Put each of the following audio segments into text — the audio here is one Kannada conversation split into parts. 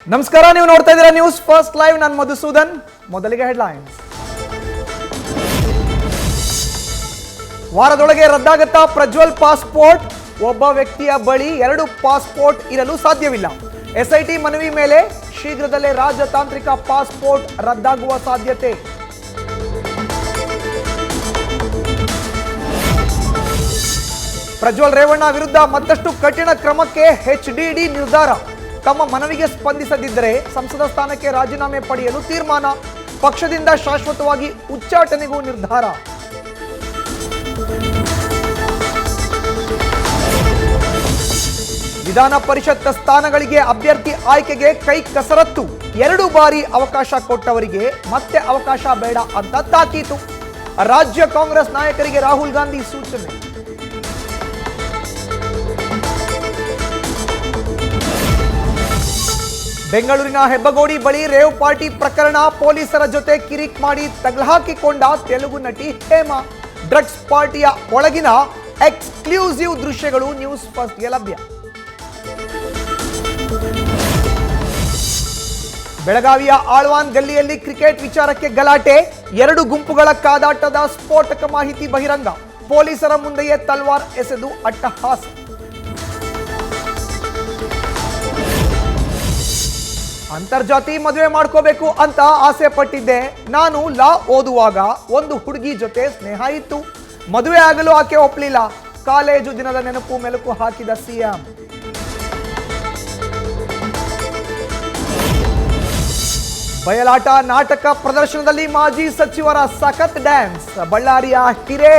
ನಮಸ್ಕಾರ, ನೀವು ನೋಡ್ತಾ ಇದ್ದೀರಾ ನ್ಯೂಸ್ ಫಸ್ಟ್ ಲೈವ್. ನಾನು ಮಧುಸೂದನ್. ಮೊದಲಿಗೆ ಹೆಡ್ಲೈನ್ಸ್. ವಾರದೊಳಗೆ ರದ್ದಾಗುತ್ತಾ ಪ್ರಜ್ವಲ್ ಪಾಸ್ಪೋರ್ಟ್? ಒಬ್ಬ ವ್ಯಕ್ತಿಯ ಬಳಿ 2 ಪಾಸ್ಪೋರ್ಟ್ ಇರಲು ಸಾಧ್ಯವಿಲ್ಲ. ಎಸ್ಐಟಿ ಮನವಿ ಮೇಲೆ ಶೀಘ್ರದಲ್ಲೇ ರಾಜತಾಂತ್ರಿಕ ಪಾಸ್ಪೋರ್ಟ್ ರದ್ದಾಗುವ ಸಾಧ್ಯತೆ. ಪ್ರಜ್ವಲ್ ರೇವಣ್ಣ ವಿರುದ್ಧ ಮತ್ತಷ್ಟು ಕಠಿಣ ಕ್ರಮಕ್ಕೆ ಎಚ್ಡಿಡಿ ನಿರ್ಧಾರ. ತಮ್ಮ ಮನವಿಗೆ ಸ್ಪಂದಿಸದಿದ್ದರೆ ಸಂಸದ ಸ್ಥಾನಕ್ಕೆ ರಾಜೀನಾಮೆ ಪಡೆಯಲು ತೀರ್ಮಾನ. ಪಕ್ಷದಿಂದ ಶಾಶ್ವತವಾಗಿ ಉಚ್ಚಾಟನೆಗೂ ನಿರ್ಧಾರ. ವಿಧಾನ ಪರಿಷತ್ ಸ್ಥಾನಗಳಿಗೆ ಅಭ್ಯರ್ಥಿ ಆಯ್ಕೆಗೆ ಕೈ ಕಸರತ್ತು. 2 ಬಾರಿ ಅವಕಾಶ ಕೊಟ್ಟವರಿಗೆ ಮತ್ತೆ ಅವಕಾಶ ಬೇಡ ಅಂತ ತಾಕೀತು. ರಾಜ್ಯ ಕಾಂಗ್ರೆಸ್ ನಾಯಕರಿಗೆ ರಾಹುಲ್ ಗಾಂಧಿ ಸೂಚನೆ. ಬೆಂಗಳೂರಿನ ಹೆಬ್ಬಗೋಡಿ ಬಳಿ ರೇವ್ ಪಾರ್ಟಿ ಪ್ರಕರಣ. ಪೊಲೀಸರ ಜೊತೆ ಕಿರಿಕ್ ಮಾಡಿ ತಗಲಹಾಕಿಕೊಂಡ ತೆಲುಗು ನಟಿ ಹೇಮಾ. ಡ್ರಗ್ಸ್ ಪಾರ್ಟಿಯ ಒಳಗಿನ ಎಕ್ಸ್ಕ್ಲೂಸಿವ್ ದೃಶ್ಯಗಳು ನ್ಯೂಸ್ ಫಸ್ಟ್ಗೆ ಲಭ್ಯ. ಬೆಳಗಾವಿಯ ಆಳ್ವಾನ್ ಗಲ್ಲಿಯಲ್ಲಿ ಕ್ರಿಕೆಟ್ ವಿಚಾರಕ್ಕೆ ಗಲಾಟೆ. 2 ಗುಂಪುಗಳ ಕಾದಾಟದ ಸ್ಫೋಟಕ ಮಾಹಿತಿ ಬಹಿರಂಗ. ಪೊಲೀಸರ ಮುಂದೆಯೇ ತಲ್ವಾರ್ ಎಸೆದು ಅಟ್ಟಹಾಸ. ಅಂತರ್ಜಾತಿ ಮದುವೆ ಮಾಡ್ಕೋಬೇಕು ಅಂತ ಆಸೆ ಪಟ್ಟಿದ್ದೆ. ನಾನು ಲಾ ಓದುವಾಗ ಒಂದು ಹುಡುಗಿ ಜೊತೆ ಸ್ನೇಹ ಇತ್ತು. ಮದುವೆ ಆಗಲು ಆಕೆ ಒಪ್ಪಲಿಲ್ಲ. ಕಾಲೇಜು ದಿನದ ನೆನಪು ಮೆಲುಕು ಹಾಕಿದ ಸಿಎಂ. ಬಯಲಾಟ ನಾಟಕ ಪ್ರದರ್ಶನದಲ್ಲಿ ಮಾಜಿ ಸಚಿವರ ಸಖತ್ ಡ್ಯಾನ್ಸ್. ಬಳ್ಳಾರಿಯ ಹಿರೇ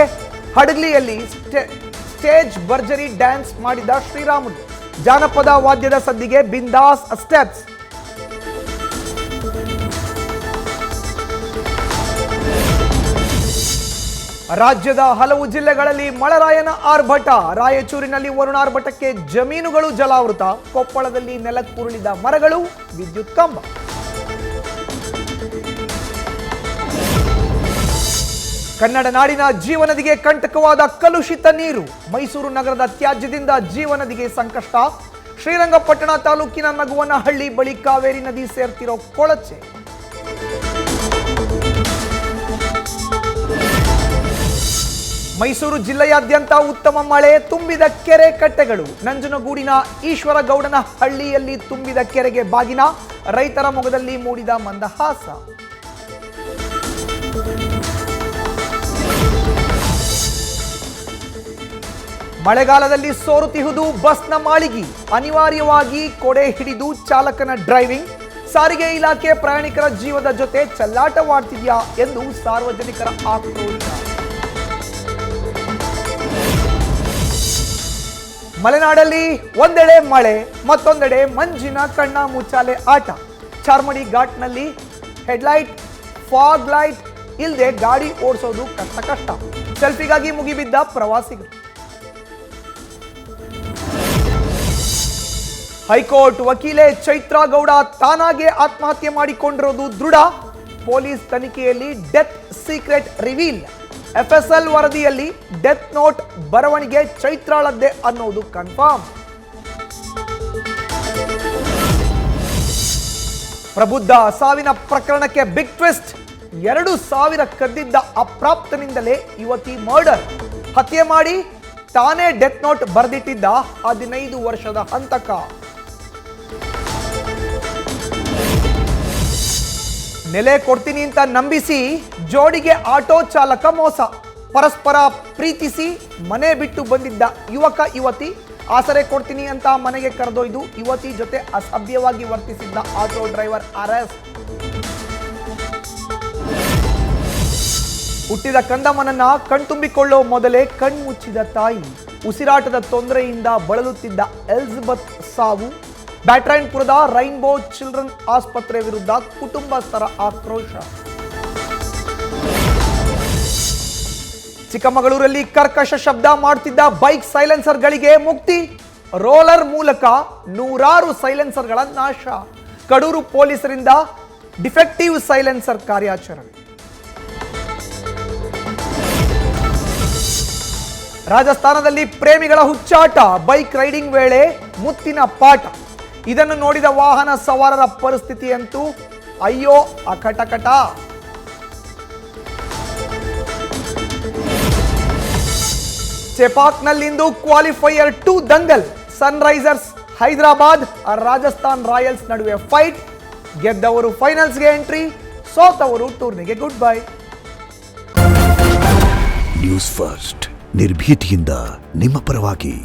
ಹಡಗ್ಲಿಯಲ್ಲಿ ಸ್ಟೇಜ್ ಭರ್ಜರಿ ಡ್ಯಾನ್ಸ್ ಮಾಡಿದ ಶ್ರೀರಾಮುಲು. ಜಾನಪದ ವಾದ್ಯದ ಸದ್ದಿಗೆ ಬಿಂದಾಸ್ ಸ್ಟೆಪ್ಸ್. ರಾಜ್ಯದ ಹಲವು ಜಿಲ್ಲೆಗಳಲ್ಲಿ ಮಳೆರಾಯನ ಆರ್ಭಟ. ರಾಯಚೂರಿನಲ್ಲಿ ವರುಣಾರ್ಭಟಕ್ಕೆ ಜಮೀನುಗಳು ಜಲಾವೃತ. ಕೊಪ್ಪಳದಲ್ಲಿ ನೆಲಕ್ಕುರುಳಿದ ಮರಗಳು, ವಿದ್ಯುತ್ ಕಂಬ. ಕನ್ನಡ ನಾಡಿನ ಜೀವನದಿಗೆ ಕಂಟಕವಾದ ಕಲುಷಿತ ನೀರು. ಮೈಸೂರು ನಗರದ ತ್ಯಾಜ್ಯದಿಂದ ಜೀವನದಿಗೆ ಸಂಕಷ್ಟ. ಶ್ರೀರಂಗಪಟ್ಟಣ ತಾಲೂಕಿನ ನಗುವನಹಳ್ಳಿ ಬಳಿ ಕಾವೇರಿ ನದಿ ಸೇರ್ತಿರೋ ಕೊಳಚೆ. ಮೈಸೂರು ಜಿಲ್ಲೆಯಾದ್ಯಂತ ಉತ್ತಮ ಮಳೆ. ತುಂಬಿದ ಕೆರೆ ಕಟ್ಟೆಗಳು. ನಂಜನಗೂಡಿನ ಈಶ್ವರಗೌಡನ ಹಳ್ಳಿಯಲ್ಲಿ ತುಂಬಿದ ಕೆರೆಗೆ ಬಾಗಿನ. ರೈತರ ಮೊಗದಲ್ಲಿ ಮೂಡಿದ ಮಂದಹಾಸ. ಮಳೆಗಾಲದಲ್ಲಿ ಸೋರುತ್ತಿಹುದು ಬಸ್ನ ಮಾಳಿಗೆ. ಅನಿವಾರ್ಯವಾಗಿ ಕೊಡೆ ಹಿಡಿದು ಚಾಲಕನ ಡ್ರೈವಿಂಗ್. ಸಾರಿಗೆ ಇಲಾಖೆ ಪ್ರಯಾಣಿಕರ ಜೀವದ ಜೊತೆ ಚೆಲ್ಲಾಟವಾಡ್ತಿದ್ಯಾ ಎಂದು ಸಾರ್ವಜನಿಕರ ಆಕ್ರೋಶ. ಮಲೆನಾಡಲ್ಲಿ ಒಂದೆಡೆ ಮಳೆ, ಮತ್ತೊಂದೆಡೆ ಮಂಜಿನ ಕಣ್ಣ ಮುಚ್ಚಾಲೆ ಆಟ. ಚಾರ್ಮಡಿ ಘಾಟ್ನಲ್ಲಿ ಹೆಡ್ಲೈಟ್, ಫಾಗ್ ಲೈಟ್ ಇಲ್ಲದೆ ಗಾಡಿ ಓಡಿಸೋದು ಕಷ್ಟ. ಸೆಲ್ಫಿಗಾಗಿ ಮುಗಿಬಿದ್ದ ಪ್ರವಾಸಿಗರು. ಹೈಕೋರ್ಟ್ ವಕೀಲೆ ಚೈತ್ರಾ ಗೌಡ ತಾನಾಗೆ ಆತ್ಮಹತ್ಯೆ ಮಾಡಿಕೊಂಡಿರೋದು ದೃಢ. ಪೊಲೀಸ್ ತನಿಖೆಯಲ್ಲಿ ಡೆತ್ ಸೀಕ್ರೆಟ್ ರಿವೀಲ್. FSL ವರದಿಯಲ್ಲಿ ಡೆತ್ ನೋಟ್ ಬರವಣಿಗೆ ಚೈತ್ರಾಳದ್ದೇ ಅನ್ನೋದು ಕನ್ಫರ್ಮ್. ಪ್ರಬುದ್ಧ ಸಾವಿನ ಪ್ರಕರಣಕ್ಕೆ ಬಿಗ್ ಟ್ವಿಸ್ಟ್. 2,000 ಕದ್ದಿದ್ದ ಅಪ್ರಾಪ್ತನಿಂದಲೇ ಯುವತಿ ಮರ್ಡರ್. ಹತ್ಯೆ ಮಾಡಿ ತಾನೇ ಡೆತ್ ನೋಟ್ ಬರೆದಿಟ್ಟಿದ್ದ 15 ವರ್ಷದ ಹಂತಕ. ನೆಲೆ ಕೊಡ್ತೀನಿ ಅಂತ ನಂಬಿಸಿ ಜೋಡಿಗೆ ಆಟೋ ಚಾಲಕ ಮೋಸ. ಪರಸ್ಪರ ಪ್ರೀತಿಸಿ ಮನೆ ಬಿಟ್ಟು ಬಂದಿದ್ದ ಯುವಕ ಯುವತಿ. ಆಸರೆ ಕೊಡ್ತೀನಿ ಅಂತ ಮನೆಗೆ ಕರೆದೊಯ್ದು ಯುವತಿ ಜೊತೆ ಅಸಭ್ಯವಾಗಿ ವರ್ತಿಸಿದ್ದ ಆಟೋ ಡ್ರೈವರ್ ಅರೆಸ್ಟ್. ಹುಟ್ಟಿದ ಕಂದಮ್ಮನನ್ನ ಕಣ್ತುಂಬಿಕೊಳ್ಳೋ ಮೊದಲೇ ಕಣ್ಮುಚ್ಚಿದ ತಾಯಿ. ಉಸಿರಾಟದ ತೊಂದರೆಯಿಂದ ಬಳಲುತ್ತಿದ್ದ ಎಲಿಜಬೆತ್ ಸಾವು. ಬ್ಯಾಟರಾಯನಪುರದ ರೈನ್ಬೋ ಚಿಲ್ಡ್ರನ್ ಆಸ್ಪತ್ರೆ ವಿರುದ್ಧ ಕುಟುಂಬಸ್ಥರ ಆಕ್ರೋಶ. ಚಿಕ್ಕಮಗಳೂರಲ್ಲಿ ಕರ್ಕಶ ಶಬ್ದ ಮಾಡುತ್ತಿದ್ದ ಬೈಕ್ ಸೈಲೆನ್ಸರ್ಗಳಿಗೆ ಮುಕ್ತಿ. ರೋಲರ್ ಮೂಲಕ 100 ಸೈಲೆನ್ಸರ್ಗಳ ನಾಶ. ಕಡೂರು ಪೊಲೀಸರಿಂದ ಡಿಫೆಕ್ಟಿವ್ ಸೈಲೆನ್ಸರ್ ಕಾರ್ಯಾಚರಣೆ. ರಾಜಸ್ಥಾನದಲ್ಲಿ ಪ್ರೇಮಿಗಳ ಹುಚ್ಚಾಟ. ಬೈಕ್ ರೈಡಿಂಗ್ ವೇಳೆ ಮುತ್ತಿನ ಪಾಠ. ಇದನ್ನು ನೋಡಿದ ವಾಹನ ಸವಾರರ ಪರಿಸ್ಥಿತಿ ಅಂತೂ ಅಯ್ಯೋ ಅಕಟಕಟ. ಚೆಪಾಕ್ನಲ್ಲಿಂದು ಕ್ವಾಲಿಫೈಯರ್ 2 ದಂಗಲ್. ಸನ್ರೈಸರ್ಸ್ ಹೈದರಾಬಾದ್ ರಾಜಸ್ಥಾನ್ ರಾಯಲ್ಸ್ ನಡುವೆ ಫೈಟ್. ಗೆದ್ದವರು ಫೈನಲ್ಸ್ಗೆ ಎಂಟ್ರಿ, ಸೋತವರು ಟೂರ್ನಿಗೆ ಗುಡ್ ಬೈ. ನ್ಯೂಸ್ ಫಸ್ಟ್ ನಿರ್ಭೀತಿಯಿಂದ ನಿಮ್ಮ ಪರವಾಗಿ.